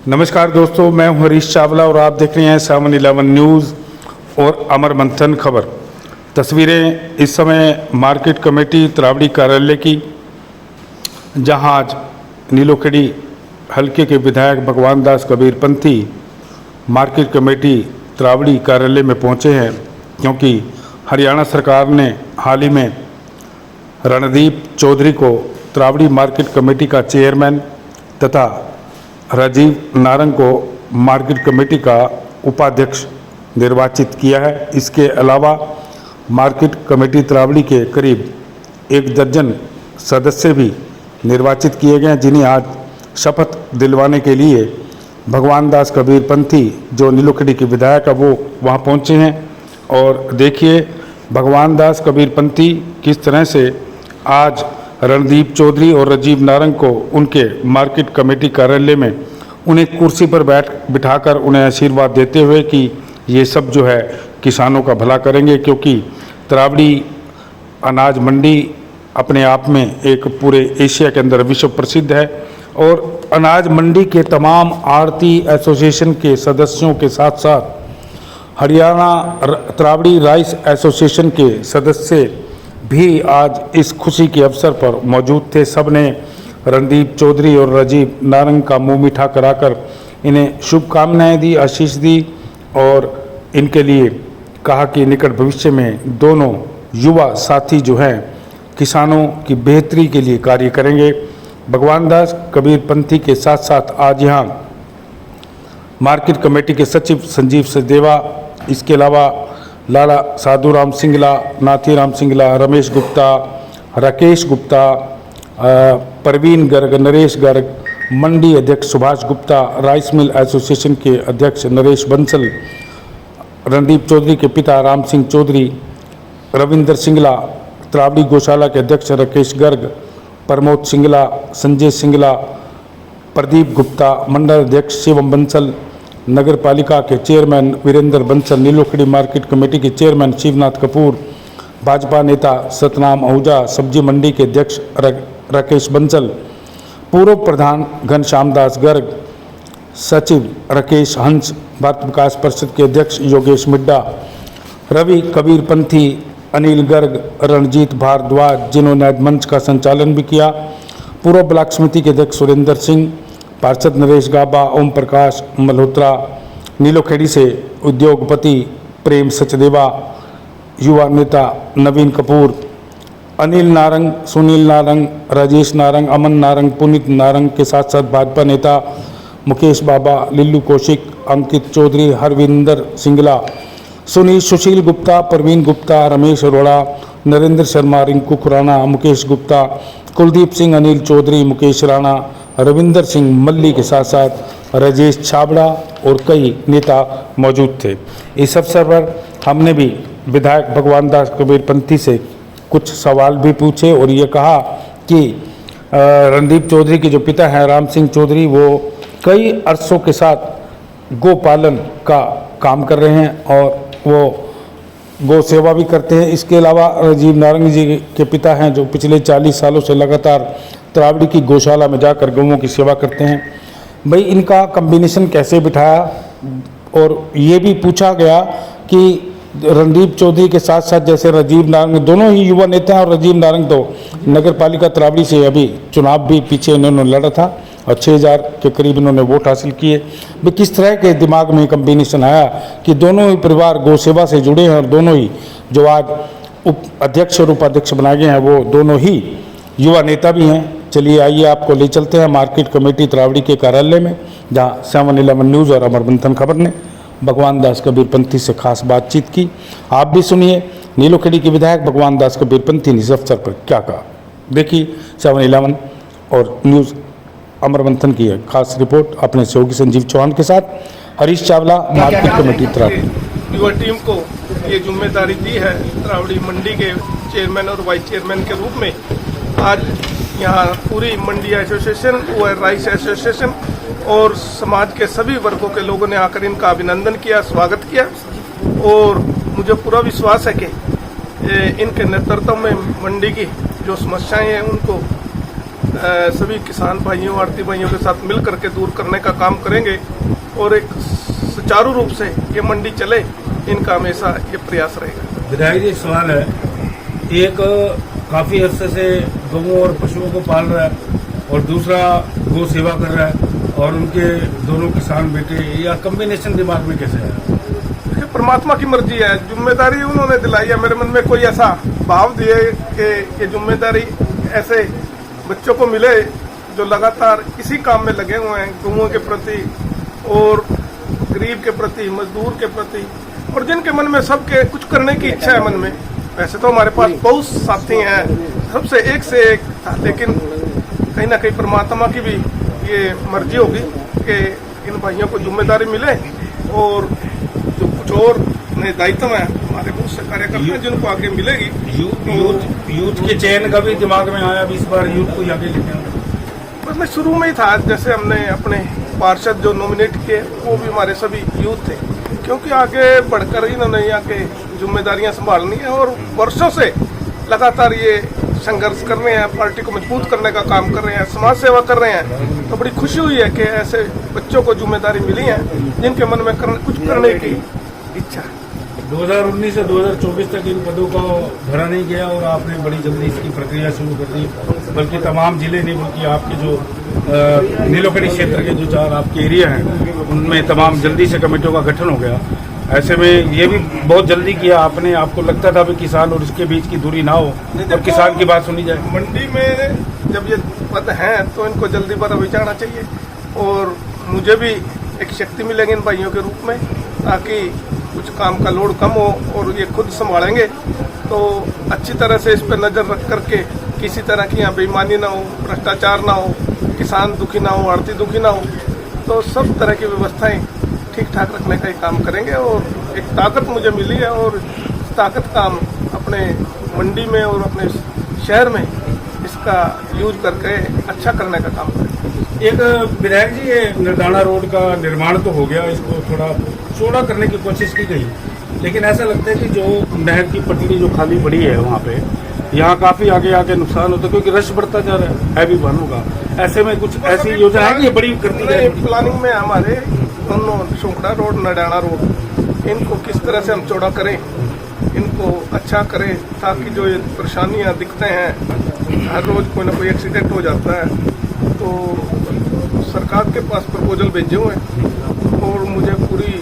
नमस्कार दोस्तों, मैं हूं हरीश चावला और आप देख रहे हैं 7-11 न्यूज़ और अमर मंथन खबर। तस्वीरें इस समय मार्केट कमेटी त्रावड़ी कार्यालय की, जहां आज नीलोखेड़ी हल्के के विधायक भगवान दास कबीरपंथी मार्केट कमेटी त्रावड़ी कार्यालय में पहुंचे हैं, क्योंकि हरियाणा सरकार ने हाल ही में रणदीप चौधरी को त्रावड़ी मार्केट कमेटी का चेयरमैन तथा राजीव नारंग को मार्केट कमेटी का उपाध्यक्ष निर्वाचित किया है। इसके अलावा मार्केट कमेटी त्रावड़ी के करीब 1 दर्जन सदस्य भी निर्वाचित किए गए हैं, जिन्हें आज शपथ दिलवाने के लिए भगवान दास कबीरपंथी जो नीलोखेड़ी के विधायक है वो वहां पहुंचे हैं। और देखिए भगवान दास कबीरपंथी किस तरह से आज रणदीप चौधरी और राजीव नारंग को उनके मार्केट कमेटी कार्यालय में उन्हें कुर्सी पर बिठाकर उन्हें आशीर्वाद देते हुए कि ये सब जो है किसानों का भला करेंगे, क्योंकि त्रावड़ी अनाज मंडी अपने आप में एक पूरे एशिया के अंदर विश्व प्रसिद्ध है। और अनाज मंडी के तमाम आड़ती एसोसिएशन के सदस्यों के साथ साथ हरियाणा त्रावड़ी राइस एसोसिएशन के सदस्य भी आज इस खुशी के अवसर पर मौजूद थे। सब ने रणदीप चौधरी और राजीव नारंग का मुंह मीठा कराकर इन्हें शुभकामनाएं दी, आशीष दी और इनके लिए कहा कि निकट भविष्य में दोनों युवा साथी जो हैं किसानों की बेहतरी के लिए कार्य करेंगे। भगवान दास कबीरपंथी के साथ साथ आज यहाँ मार्केट कमेटी के सचिव संजीव सचदेवा, इसके अलावा लाला साधुराम सिंगला, नाथीराम सिंगला, रमेश गुप्ता, राकेश गुप्ता, परवीन गर्ग, नरेश गर्ग, मंडी अध्यक्ष Subhash Gupta, rice mill association के अध्यक्ष नरेश बंसल, रणदीप चौधरी के पिता राम सिंह चौधरी, रविंदर सिंगला, त्रावड़ी गौशाला के अध्यक्ष राकेश गर्ग, प्रमोद सिंगला, संजय सिंगला, प्रदीप गुप्ता, मंडल अध्यक्ष शिवम बंसल, नगर पालिका के chairman Virendra Bansal, Nilokheri market committee के चेयरमैन शिवनाथ कपूर, भाजपा नेता सतनाम आहूजा, सब्जी मंडी के अध्यक्ष राकेश बंसल, पूर्व प्रधान घनश्याम दास गर्ग, सचिव राकेश हंस, भारत विकास परिषद के अध्यक्ष योगेश मिड्डा, रवि कबीरपंथी, अनिल गर्ग, रणजीत भारद्वाज, जिन्होंने मंच का संचालन भी किया, पूर्व ब्लॉक समिति के अध्यक्ष सुरेंद्र सिंह, पार्षद नरेश गाबा, ओम प्रकाश मल्होत्रा, नीलोखेड़ी से उद्योगपति प्रेम सचदेवा, युवा नेता नवीन कपूर, अनिल नारंग, सुनील नारंग, राजेश नारंग, अमन नारंग, पुनीत नारंग के साथ साथ भाजपा नेता मुकेश बाबा, लिल्लू कौशिक, अंकित चौधरी, हरविंदर सिंगला, सुशील गुप्ता, परवीन गुप्ता, रमेश अरोड़ा, नरेंद्र शर्मा, रिंकू खुराना, मुकेश गुप्ता, कुलदीप सिंह, अनिल चौधरी, मुकेश राणा, रविंदर सिंह मल्ली के साथ साथ राजेश छाबड़ा और कई नेता मौजूद थे। इस अवसर पर हमने भी विधायक भगवान दास कबीरपंथी से कुछ सवाल भी पूछे और ये कहा कि रणदीप चौधरी के जो पिता हैं राम सिंह चौधरी, वो कई अरसों के साथ गोपालन का काम कर रहे हैं और वो गौ सेवा भी करते हैं। इसके अलावा राजीव नारंग जी के पिता हैं जो पिछले 40 सालों से लगातार त्रावड़ी की गौशाला में जाकर गौओं की सेवा करते हैं। भाई इनका कम्बिनेशन कैसे बिठाया, और ये भी पूछा गया कि रणदीप चौधरी के साथ साथ जैसे राजीव नारंग, दोनों ही युवा नेता हैं और राजीव नारंग तो नगर पालिका त्रावड़ी से अभी चुनाव भी पीछे इन्होंने लड़ा था और 6000 के करीब इन्होंने वोट हासिल किए। भाई किस तरह के दिमाग में कम्बिनेशन आया कि दोनों ही परिवार गौ सेवा से जुड़े हैं और दोनों ही जो आज अध्यक्ष और उपाध्यक्ष बनाए गए हैं वो दोनों ही युवा नेता भी हैं। चलिए आइए आपको ले चलते हैं मार्केट कमेटी त्रावड़ी के कार्यालय में, जहां 7-11 न्यूज़ और अमर मंथन खबर ने भगवान दास कबीरपंथी से खास बातचीत की। आप भी सुनिए नीलोखेड़ी के विधायक भगवान दास कबीरपंथी ने इस अवसर पर क्या कहा। देखिए 7-11 और न्यूज़ अमर मंथन की है खास रिपोर्ट अपने सहयोगी संजीव चौहान के साथ। Harish Chawla, market committee Taraori. युवा टीम को ये जिम्मेदारी दी है त्रावड़ी मंडी के चेयरमैन और वाइस चेयरमैन के रूप में। आज यहाँ पूरी मंडी एसोसिएशन व राइस एसोसिएशन और समाज के सभी वर्गों के लोगों ने आकर इनका अभिनंदन किया, स्वागत किया और मुझे पूरा विश्वास है कि इनके नेतृत्व में मंडी की जो समस्याएं हैं उनको सभी किसान भाइयों आड़ती भाइयों के साथ मिल करके दूर करने का काम करेंगे और एक सुचारू रूप से ये मंडी चले, इनका हमेशा ये प्रयास रहेगा। विधायक जी, सवाल है, एक काफी अरसे से गौओं और पशुओं को पाल रहा है और दूसरा गौ सेवा कर रहा है और उनके दोनों किसान बेटे, या कॉम्बिनेशन दिमाग में कैसे है? देखिए, परमात्मा की मर्जी है, जिम्मेदारी उन्होंने दिलाई है। मेरे मन में कोई ऐसा भाव दिए कि ये जिम्मेदारी ऐसे बच्चों को मिले जो लगातार इसी काम में लगे हुए हैं, गौओं के प्रति और गरीब के प्रति, मजदूर के प्रति, और जिनके मन में सबके कुछ करने की इच्छा है मन में। वैसे तो हमारे पास बहुत साथी हैं, सबसे एक से एक, लेकिन कहीं ना कहीं परमात्मा की भी ये मर्जी होगी कि इन भाइयों को जिम्मेदारी मिले और जो कुछ और नए दायित्व है हमारे बहुत से कार्यकर्ता हैं जिनको आगे मिलेगी। यूथ के चयन का भी दिमाग में आया, इस बार यूथ को आगे लेके आना। बस मैं शुरू में ही था, जैसे हमने अपने पार्षद जो नॉमिनेट किए वो भी हमारे सभी यूथ थे, क्योंकि आगे बढ़कर इन्होंने यहाँ के जिम्मेदारियां संभालनी है और वर्षों से लगातार ये संघर्ष कर रहे हैं, पार्टी को मजबूत करने का काम कर रहे हैं, समाज सेवा कर रहे हैं। तो बड़ी खुशी हुई है कि ऐसे बच्चों को जिम्मेदारी मिली है जिनके मन में कुछ करने की इच्छा है। 2019 से 2024 तक इन पदों को भरा नहीं गया और आपने बड़ी जल्दी इसकी प्रक्रिया शुरू कर दी, बल्कि तमाम जिले नहीं बल्कि आपके जो नीलोखड़ी क्षेत्र के जो 4 आपके एरिया हैं उनमें तमाम जल्दी से कमेटियों का गठन हो गया। ऐसे में ये भी बहुत जल्दी किया आपने, आपको लगता था भी किसान और इसके बीच की दूरी ना हो और किसान की बात सुनी जाए। मंडी में जब ये पद हैं तो इनको जल्दी पर विचारना चाहिए और मुझे भी एक शक्ति मिलेगी इन भाइयों के रूप में, ताकि कुछ काम का लोड कम हो और ये खुद संभालेंगे तो अच्छी तरह से इस पर नज़र रख करके किसी तरह की यहाँ बेईमानी ना हो, भ्रष्टाचार ना हो, किसान दुखी ना हो, आड़ती दुखी ना हो, तो सब तरह की व्यवस्थाएं ठीक ठाक रखने का ही काम करेंगे। और एक ताकत मुझे मिली है और इस ताकत का हम अपने मंडी में और अपने शहर में इसका यूज करके अच्छा करने का काम करेंगे। एक विधायक जी, ये नरदाना रोड का निर्माण तो हो गया, इसको थोड़ा चौड़ा करने की कोशिश की गई, लेकिन ऐसा लगता है कि जो नहर की पटड़ी जो खाली पड़ी है वहाँ पे, यहाँ काफी आगे आगे नुकसान होता है क्योंकि रश बढ़ता जा रहा है भी वाहनों का। ऐसे में कुछ ऐसी योजना है कि ये बड़ी करती है? प्लानिंग में हमारे दोनों शोकड़ा रोड, नरदाना रोड, इनको किस तरह से हम चौड़ा करें, इनको अच्छा करें, ताकि जो ये परेशानियाँ दिखते हैं, हर रोज कोई ना कोई एक्सीडेंट हो जाता है, तो सरकार के पास प्रपोजल भेजे हुए हैं और मुझे पूरी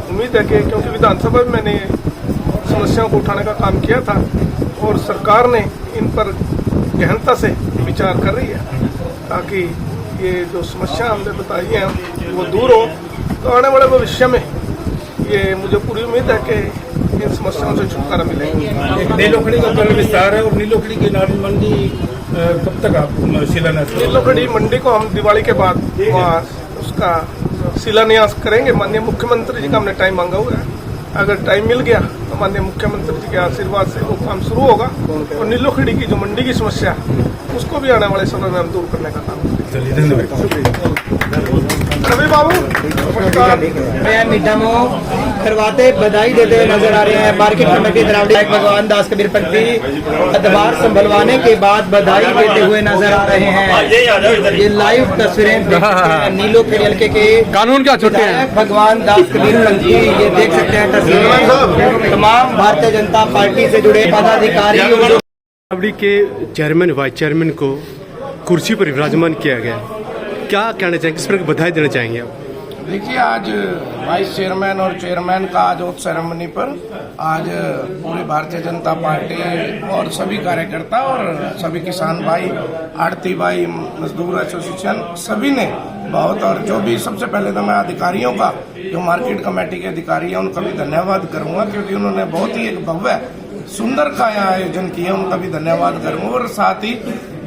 उम्मीद है कि, क्योंकि विधानसभा में मैंने समस्याओं को उठाने का काम किया था और सरकार ने इन पर गहनता से विचार कर रही है, ताकि ये जो समस्या हमने बताई है वो दूर हो। तो आने वाले भविष्य में ये मुझे पूरी उम्मीद है कि इन समस्याओं से छुटकारा मिलेगा। एक नीलोखड़ी का कल विस्तार है और नीलोखड़ी की नारी मंडी कब तक आप शिलान्यास? नीलोखड़ी मंडी को हम दिवाली के बाद वहाँ उसका शिलान्यास करेंगे। माननीय मुख्यमंत्री जी का हमने टाइम मांगा हुआ है, अगर टाइम मिल गया तो माननीय मुख्यमंत्री जी के आशीर्वाद से वो काम शुरू होगा और नीलोखड़ी की जो मंडी की समस्या है उसको भी आने वाले समय में हम दूर करने का काम करेंगे। चलिए, धन्यवाद। रवि बाबू, नमस्कार। मैं मीठा मुंह करवाते बधाई देते हुए नजर आ रहे हैं मार्केट कमेटी द्रावड़ी भगवान दास कबीर पंथी अदबार संभलवाने के बाद बधाई देते हुए नजर आ रहे हैं। ये लाइव तस्वीरें देख सकते हैं नीलोखड़ी हल्के के कानून क्या छोटे हैं भगवान दास कबीर पंथी, ये देख सकते हैं तस्वीरें। तमाम भारतीय जनता पार्टी से जुड़े पदाधिकारी और द्रावड़ी के चेयरमैन वाइस चेयरमैन को कुर्सी पर विराजमान किया गया, क्या कहना चाहेंगे, किस प्रकार बधाई देना चाहेंगे आप? देखिए, आज वाइस चेयरमैन और चेयरमैन का आज ओथ सेरेमनी पर आज पूरी भारतीय जनता पार्टी और सभी कार्यकर्ता और सभी किसान भाई, आड़ती भाई, मजदूर एसोसिएशन सभी ने बहुत, और जो भी सबसे पहले तो मैं अधिकारियों का, जो मार्केट कमेटी के अधिकारी हैं उनका भी धन्यवाद करूंगा, क्योंकि उन्होंने बहुत ही एक भव्य सुंदर का यहाँ आयोजन किया, उनका भी धन्यवाद करूंगा। और साथ ही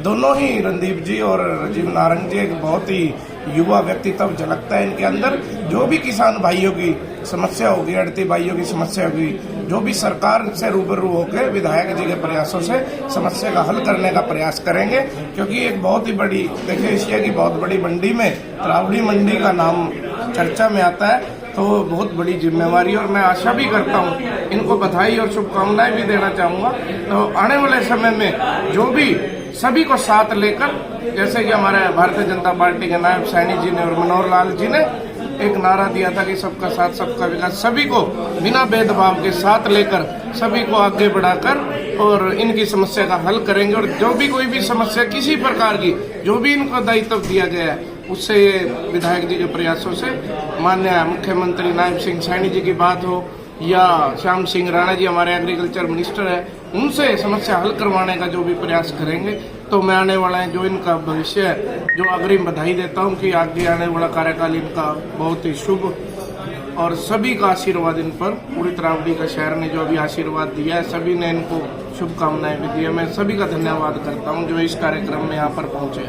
दोनों ही रणदीप जी और राजीव नारंग जी एक बहुत ही युवा व्यक्तित्व झलकता है इनके अंदर। जो भी किसान भाइयों की समस्या होगी, आड़ती भाइयों की समस्या होगी, जो भी सरकार से रूबरू होकर विधायक जी के प्रयासों से समस्या का हल करने का प्रयास करेंगे, क्योंकि एक बहुत ही बड़ी, देखिए एशिया की बहुत बड़ी मंडी में द्रावड़ी मंडी का नाम चर्चा में आता है। तो बहुत बड़ी जिम्मेवारी और मैं आशा भी करता हूँ, इनको बधाई और शुभकामनाएं भी देना चाहूँगा। तो आने वाले समय में जो भी सभी को साथ लेकर, जैसे कि हमारे भारतीय जनता पार्टी के नायब सैनी जी ने और मनोहर लाल जी ने एक नारा दिया था कि सबका साथ सबका विकास, सभी को बिना भेदभाव के साथ लेकर सभी को आगे बढ़ाकर और इनकी समस्या का हल करेंगे। और जो भी कोई भी समस्या किसी प्रकार की जो भी इनको दायित्व दिया गया है, उससे विधायक जी के प्रयासों से माननीय मुख्यमंत्री नायब सिंह सैनी जी की बात हो या श्याम सिंह राणा जी हमारे एग्रीकल्चर मिनिस्टर है, उनसे समस्या हल करवाने का जो भी प्रयास करेंगे। तो मैं आने वाला है जो इनका भविष्य है, जो अग्रिम बधाई देता हूं कि आगे आने वाला कार्यकाल इनका बहुत ही शुभ और सभी का आशीर्वाद इन पर, पूरी तरावड़ी का शहर ने जो भी आशीर्वाद दिया है, सभी ने इनको शुभकामनाएं भी दी है। मैं सभी का धन्यवाद करता हूं जो इस कार्यक्रम में यहाँ पर पहुंचे।